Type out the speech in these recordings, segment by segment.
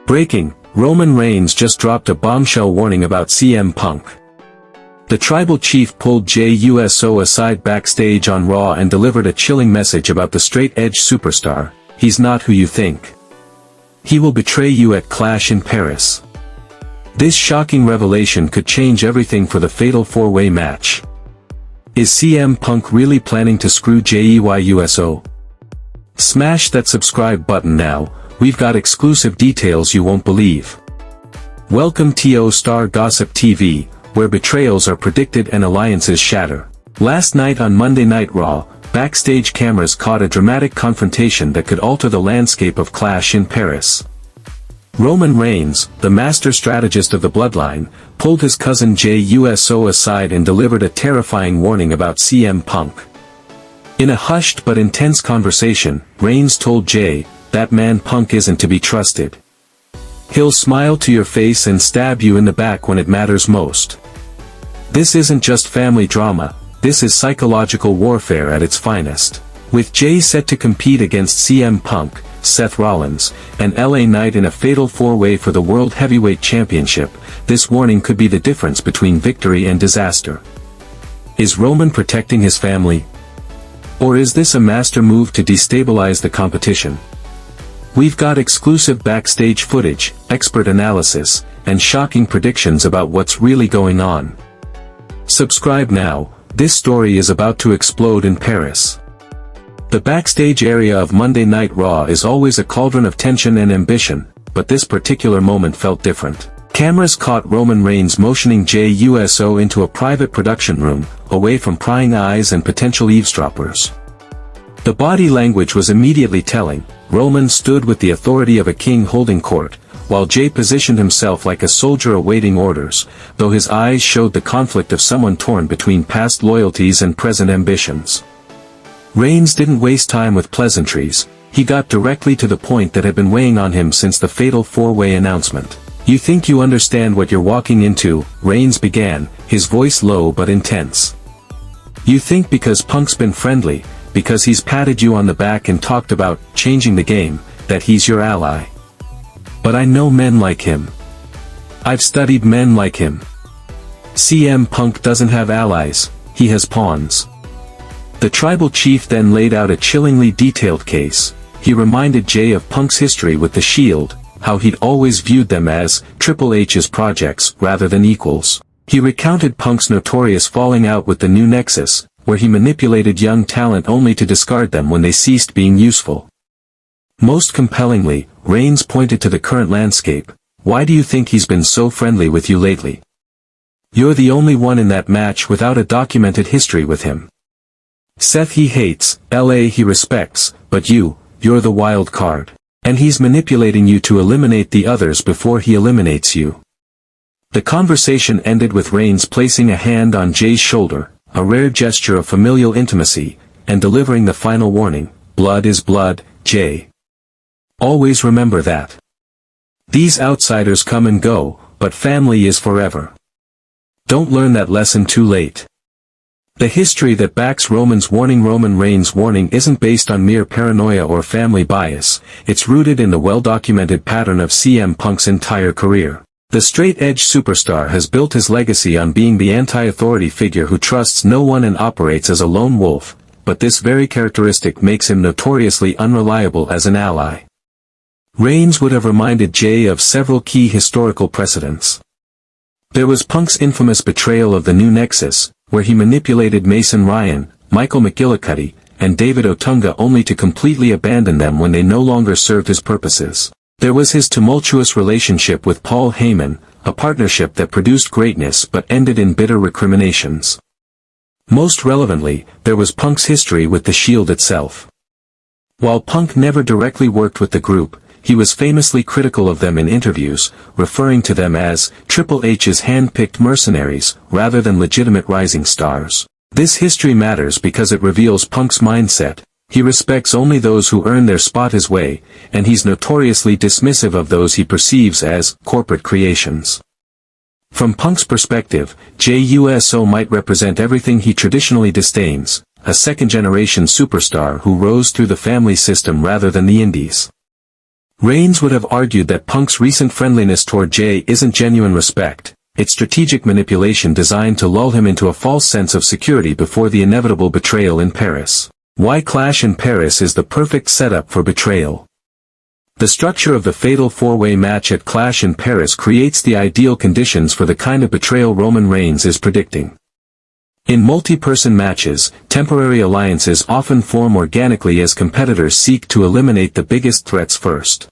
Breaking, Roman Reigns just dropped a bombshell warning about CM Punk. The tribal chief pulled Jey Uso aside backstage on Raw and delivered a chilling message about the straight-edge superstar. He's not who you think. He will betray you at Clash in Paris. This shocking revelation could change everything for the fatal four-way match. Is CM Punk really planning to screw Jey Uso? Smash that subscribe button now. We've got exclusive details you won't believe. Welcome to Star Gossip TV, where betrayals are predicted and alliances shatter. Last night on Monday Night Raw, backstage cameras caught a dramatic confrontation that could alter the landscape of Clash in Paris. Roman Reigns, the master strategist of the bloodline, pulled his cousin Jey Uso aside and delivered a terrifying warning about CM Punk. In a hushed but intense conversation, Reigns told Jey, "That man Punk isn't to be trusted. He'll smile to your face and stab you in the back when it matters most." This isn't just family drama, this is psychological warfare at its finest. With Jey set to compete against CM Punk, Seth Rollins, and LA Knight in a fatal four-way for the World Heavyweight Championship, this warning could be the difference between victory and disaster. Is Roman protecting his family? Or is this a master move to destabilize the competition? We've got exclusive backstage footage, expert analysis, and shocking predictions about what's really going on. Subscribe now, this story is about to explode in Paris. The backstage area of Monday Night Raw is always a cauldron of tension and ambition, but this particular moment felt different. Cameras caught Roman Reigns motioning Jey Uso into a private production room, away from prying eyes and potential eavesdroppers. The body language was immediately telling. Roman stood with the authority of a king holding court, while Jey positioned himself like a soldier awaiting orders, though his eyes showed the conflict of someone torn between past loyalties and present ambitions. Reigns didn't waste time with pleasantries, he got directly to the point that had been weighing on him since the fatal four-way announcement. "You think you understand what you're walking into," Reigns began, his voice low but intense. "You think because Punk's been friendly, because he's patted you on the back and talked about changing the game, that he's your ally. But I know men like him. I've studied men like him. CM Punk doesn't have allies, he has pawns." The tribal chief then laid out a chillingly detailed case. He reminded Jey of Punk's history with the Shield, how he'd always viewed them as Triple H's projects rather than equals. He recounted Punk's notorious falling out with the new Nexus, where he manipulated young talent only to discard them when they ceased being useful. Most compellingly, Reigns pointed to the current landscape. "Why do you think he's been so friendly with you lately? You're the only one in that match without a documented history with him. Seth he hates, LA he respects, but you're the wild card. And he's manipulating you to eliminate the others before he eliminates you." The conversation ended with Reigns placing a hand on Jey's shoulder, a rare gesture of familial intimacy, and delivering the final warning, "Blood is blood, Jey. Always remember that. These outsiders come and go, but family is forever. Don't learn that lesson too late." The history that backs Roman Reigns' warning isn't based on mere paranoia or family bias, it's rooted in the well-documented pattern of CM Punk's entire career. The straight-edge superstar has built his legacy on being the anti-authority figure who trusts no one and operates as a lone wolf, but this very characteristic makes him notoriously unreliable as an ally. Reigns would have reminded Jey of several key historical precedents. There was Punk's infamous betrayal of the new Nexus, where he manipulated Mason Ryan, Michael McGillicuddy, and David Otunga only to completely abandon them when they no longer served his purposes. There was his tumultuous relationship with Paul Heyman, a partnership that produced greatness but ended in bitter recriminations. Most relevantly, there was Punk's history with the Shield itself. While Punk never directly worked with the group, he was famously critical of them in interviews, referring to them as Triple H's hand-picked mercenaries, rather than legitimate rising stars. This history matters because it reveals Punk's mindset. He respects only those who earn their spot his way, and he's notoriously dismissive of those he perceives as corporate creations. From Punk's perspective, Jey Uso might represent everything he traditionally disdains, a second-generation superstar who rose through the family system rather than the indies. Reigns would have argued that Punk's recent friendliness toward Jey isn't genuine respect, it's strategic manipulation designed to lull him into a false sense of security before the inevitable betrayal in Paris. Why Clash in Paris is the perfect setup for betrayal. The structure of the fatal four-way match at Clash in Paris creates the ideal conditions for the kind of betrayal Roman Reigns is predicting. In multi-person matches, temporary alliances often form organically as competitors seek to eliminate the biggest threats first.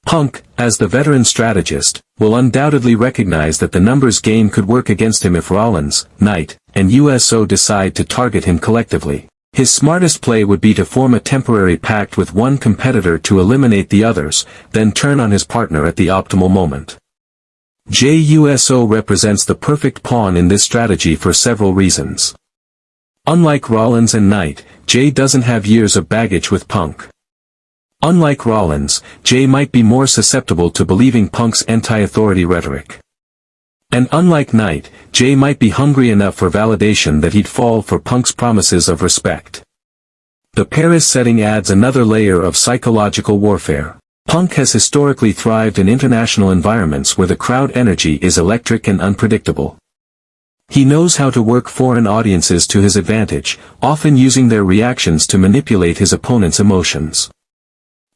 Punk, as the veteran strategist, will undoubtedly recognize that the numbers game could work against him if Rollins, Knight, and USO decide to target him collectively. His smartest play would be to form a temporary pact with one competitor to eliminate the others, then turn on his partner at the optimal moment. Jey Uso represents the perfect pawn in this strategy for several reasons. Unlike Rollins and Knight, Jey doesn't have years of baggage with Punk. Unlike Rollins, Jey might be more susceptible to believing Punk's anti-authority rhetoric. And unlike Knight, Jey might be hungry enough for validation that he'd fall for Punk's promises of respect. The Paris setting adds another layer of psychological warfare. Punk has historically thrived in international environments where the crowd energy is electric and unpredictable. He knows how to work foreign audiences to his advantage, often using their reactions to manipulate his opponent's emotions.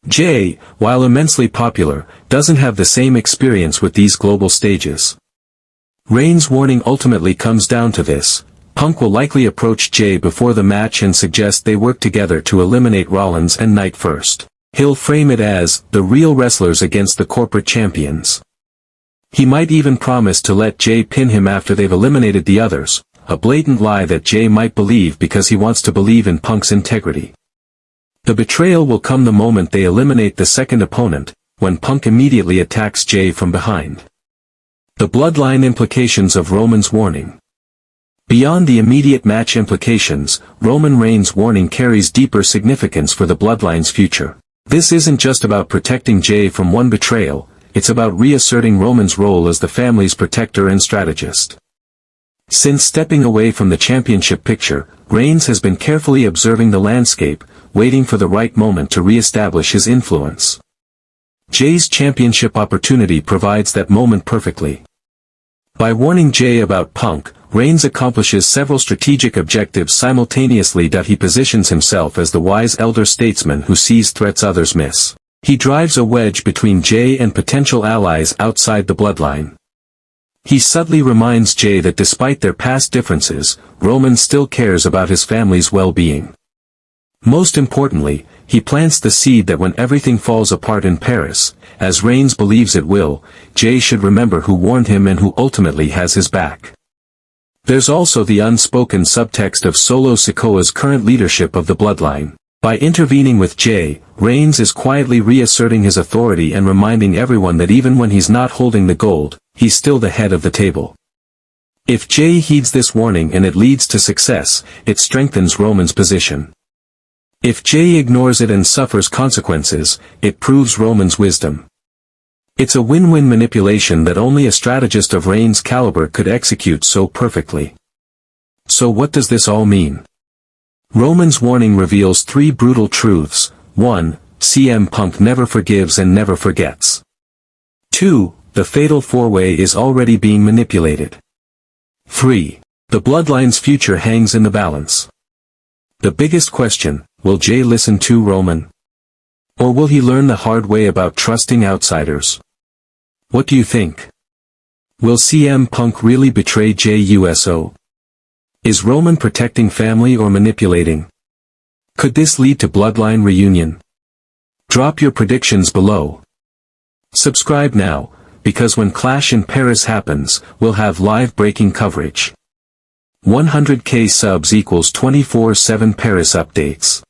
Jey, while immensely popular, doesn't have the same experience with these global stages. Reigns' warning ultimately comes down to this. Punk will likely approach Jey before the match and suggest they work together to eliminate Rollins and Knight first. He'll frame it as, the real wrestlers against the corporate champions. He might even promise to let Jey pin him after they've eliminated the others, a blatant lie that Jey might believe because he wants to believe in Punk's integrity. The betrayal will come the moment they eliminate the second opponent, when Punk immediately attacks Jey from behind. The bloodline implications of Roman's warning. Beyond the immediate match implications, Roman Reigns' warning carries deeper significance for the bloodline's future. This isn't just about protecting Jey from one betrayal, it's about reasserting Roman's role as the family's protector and strategist. Since stepping away from the championship picture, Reigns has been carefully observing the landscape, waiting for the right moment to re-establish his influence. Jey's championship opportunity provides that moment perfectly. By warning Jey about Punk, Reigns accomplishes several strategic objectives simultaneously. He positions himself as the wise elder statesman who sees threats others miss. He drives a wedge between Jey and potential allies outside the bloodline. He subtly reminds Jey that despite their past differences, Roman still cares about his family's well-being. Most importantly, he plants the seed that when everything falls apart in Paris, as Reigns believes it will, Jey should remember who warned him and who ultimately has his back. There's also the unspoken subtext of Solo Sikoa's current leadership of the bloodline. By intervening with Jey, Reigns is quietly reasserting his authority and reminding everyone that even when he's not holding the gold, he's still the head of the table. If Jey heeds this warning and it leads to success, it strengthens Roman's position. If Jey ignores it and suffers consequences, it proves Roman's wisdom. It's a win-win manipulation that only a strategist of Reigns' caliber could execute so perfectly. So what does this all mean? Roman's warning reveals three brutal truths. 1. CM Punk never forgives and never forgets. 2. The fatal four-way is already being manipulated. 3. The bloodline's future hangs in the balance. The biggest question, will Jey listen to Roman? Or will he learn the hard way about trusting outsiders? What do you think? Will CM Punk really betray Jey Uso? Is Roman protecting family or manipulating? Could this lead to bloodline reunion? Drop your predictions below. Subscribe now, because when Clash in Paris happens, we'll have live breaking coverage. 100K subs equals 24/7 Paris updates.